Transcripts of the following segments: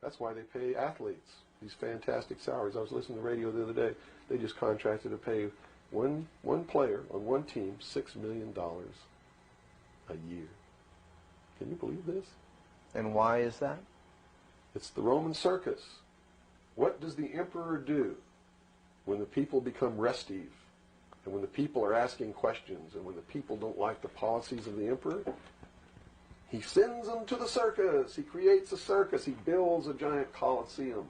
That's why they pay athletes these fantastic salaries. I was listening to the radio the other day. They just contracted to pay one player on one team $6 million a year. Can you believe this? And why is that? It's the Roman circus. What does the emperor do when the people become restive, and when the people are asking questions, and when the people don't like the policies of the emperor? He sends them to the circus. He creates a circus. He builds a giant coliseum.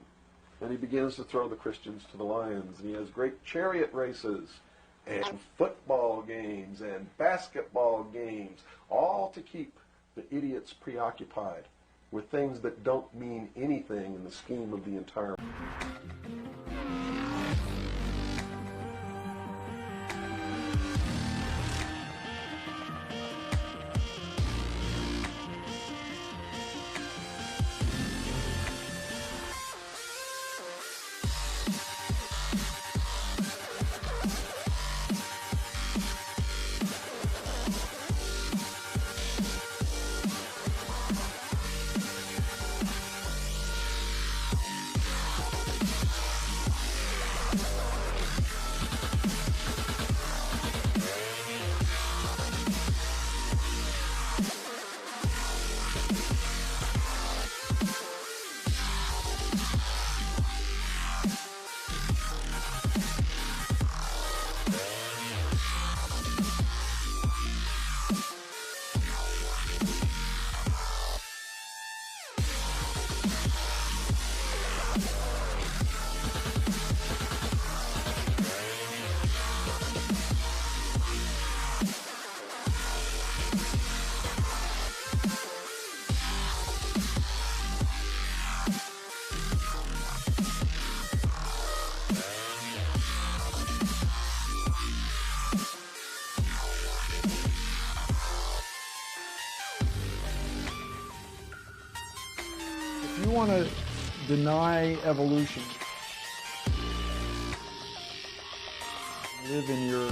And he begins to throw the Christians to the lions. And he has great chariot races and football games and basketball games, all to keep the idiots preoccupied with things that don't mean anything in the scheme of the entire. If you want to deny evolution, live in your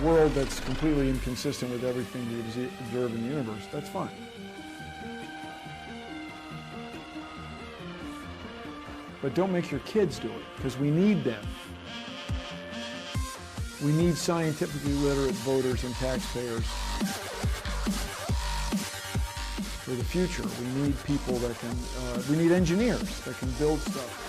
world that's completely inconsistent with everything you observe in the universe, that's fine. But don't make your kids do it, because we need them. We need scientifically literate voters and taxpayers for the future. We need people that can, we need engineers that can build stuff.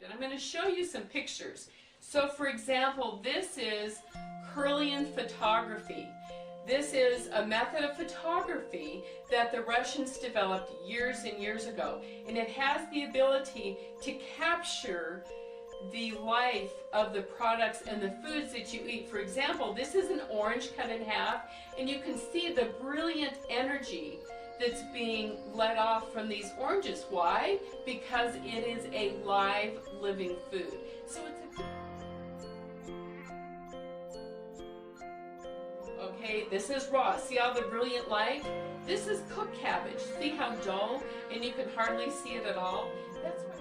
And I'm going to show you some pictures. So for example, this is Kirlian photography. This is a method of photography that the Russians developed years and years ago, and it has the ability to capture the life of the products and the foods that you eat. For example, this is an orange cut in half, and you can see the brilliant energy that's being let off from these oranges. Why? Because it is a live, living food. So it's okay, this is raw. See all the brilliant light? This is cooked cabbage. See how dull? And you can hardly see it at all? That's what.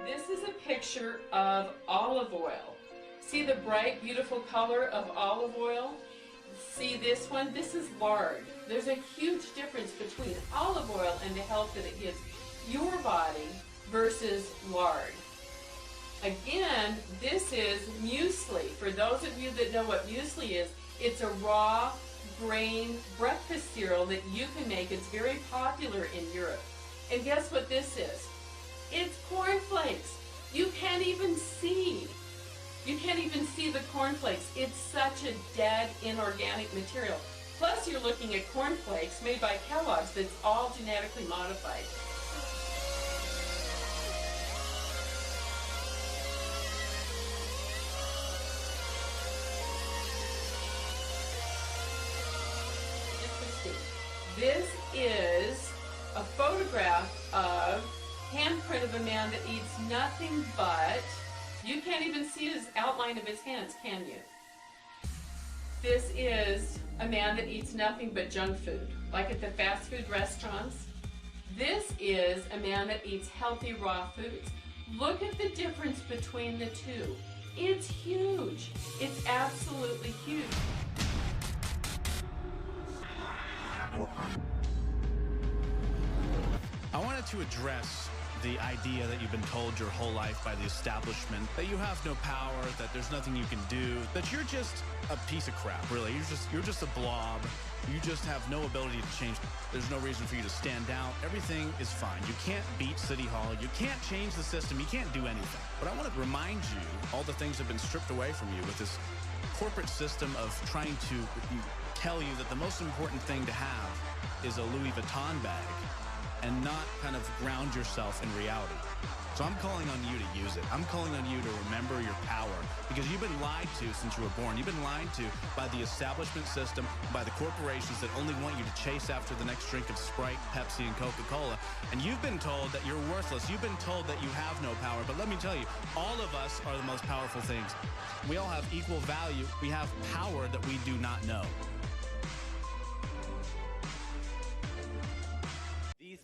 This is a picture of olive oil. See the bright, beautiful color of olive oil? See this one? This is lard. There's a huge difference between olive oil and the health that it gives your body versus lard. Again, this is muesli. For those of you that know what muesli is, it's a raw grain breakfast cereal that you can make. It's very popular in Europe. And guess what this is? It's cornflakes. You can't even see. You can't even see the cornflakes. It's such a dead, inorganic material. Plus, you're looking at cornflakes made by Kellogg's that's all genetically modified. This is a photograph of handprint of a man that eats nothing but, you can't even see his outline of his hands, can you? This is a man that eats nothing but junk food, like at the fast food restaurants. This is a man that eats healthy raw foods. Look at the difference between the two. It's huge. It's absolutely huge. I wanted to address the idea that you've been told your whole life by the establishment that you have no power, that there's nothing you can do, that you're just a piece of crap, really. You're just a blob. You just have no ability to change. There's no reason for you to stand out. Everything is fine. You can't beat City Hall. You can't change the system. You can't do anything. But I want to remind you, all the things have been stripped away from you with this corporate system of trying to tell you that the most important thing to have is a Louis Vuitton bag and not kind of ground yourself in reality. So I'm calling on you to use it. I'm calling on you to remember your power, because you've been lied to since you were born. You've been lied to by the establishment system, by the corporations that only want you to chase after the next drink of Sprite, Pepsi, and Coca-Cola. And you've been told that you're worthless. You've been told that you have no power. But let me tell you, all of us are the most powerful things. We all have equal value. We have power that we do not know.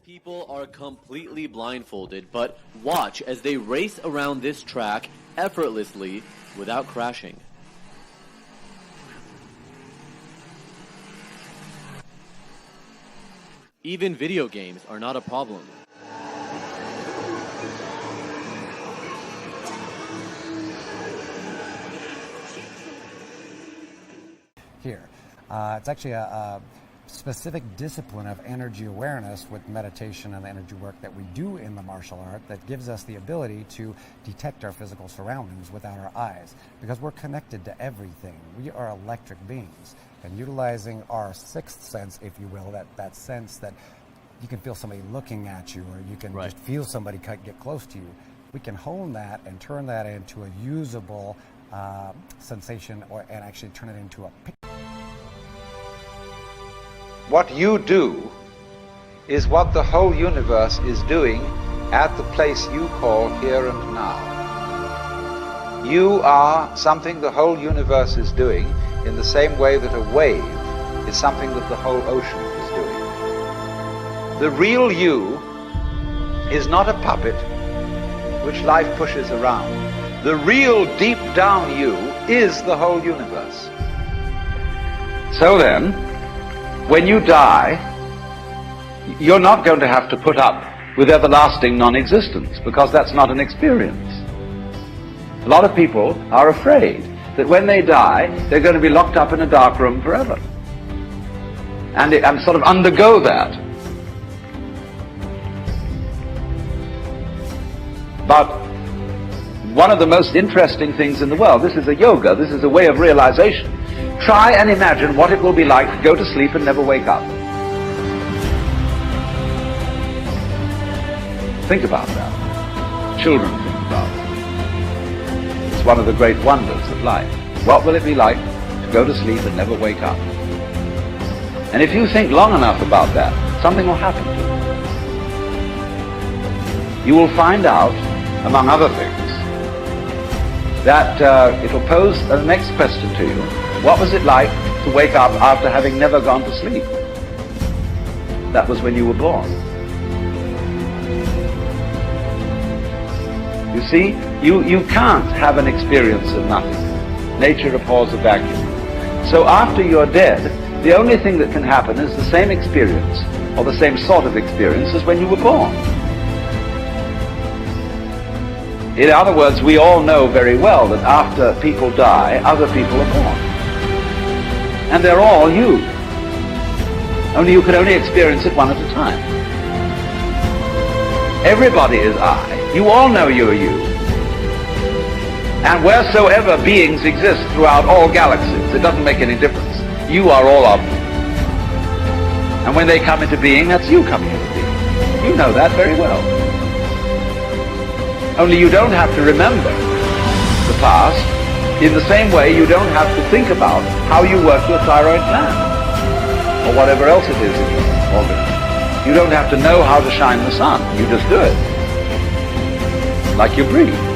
People are completely blindfolded, but watch as they race around this track effortlessly without crashing. Even video games are not a problem. Here. It's actually a specific discipline of energy awareness with meditation and the energy work that we do in the martial art that gives us the ability to detect our physical surroundings without our eyes, because we're connected to everything. We are electric beings, and utilizing our sixth sense, if you will, that sense that you can feel somebody looking at you, or you can just feel somebody get close to you. We can hone that and turn that into a usable sensation, and actually turn it into a picture. What you do is what the whole universe is doing at the place you call here and now. You are something the whole universe is doing in the same way that a wave is something that the whole ocean is doing. The real you is not a puppet which life pushes around. The real deep down you is the whole universe. So then, when you die, you're not going to have to put up with everlasting non-existence, because that's not an experience. A lot of people are afraid that when they die, they're going to be locked up in a dark room forever, and sort of undergo that. But one of the most interesting things in the world. This is a yoga. This is a way of realization. Try and imagine what it will be like to go to sleep and never wake up. Think about that. Children think about it. It's one of the great wonders of life. What will it be like to go to sleep and never wake up? And if you think long enough about that, something will happen to you. You will find out, among other things, that it will pose the next question to you. What was it like to wake up after having never gone to sleep? That was when you were born. You see, you can't have an experience of nothing. Nature abhors a vacuum. So after you're dead, the only thing that can happen is the same experience, or the same sort of experience as when you were born. In other words, we all know very well that after people die, other people are born. And they're all you. Only you can only experience it one at a time. Everybody is I. You all know you're you. And wheresoever beings exist throughout all galaxies, it doesn't make any difference. You are all of them. And when they come into being, that's you coming into being. You know that very well. Only you don't have to remember the past. In the same way, you don't have to think about how you work your thyroid gland or whatever else it is in your organism. You don't have to know how to shine the sun. You just do it. Like you breathe.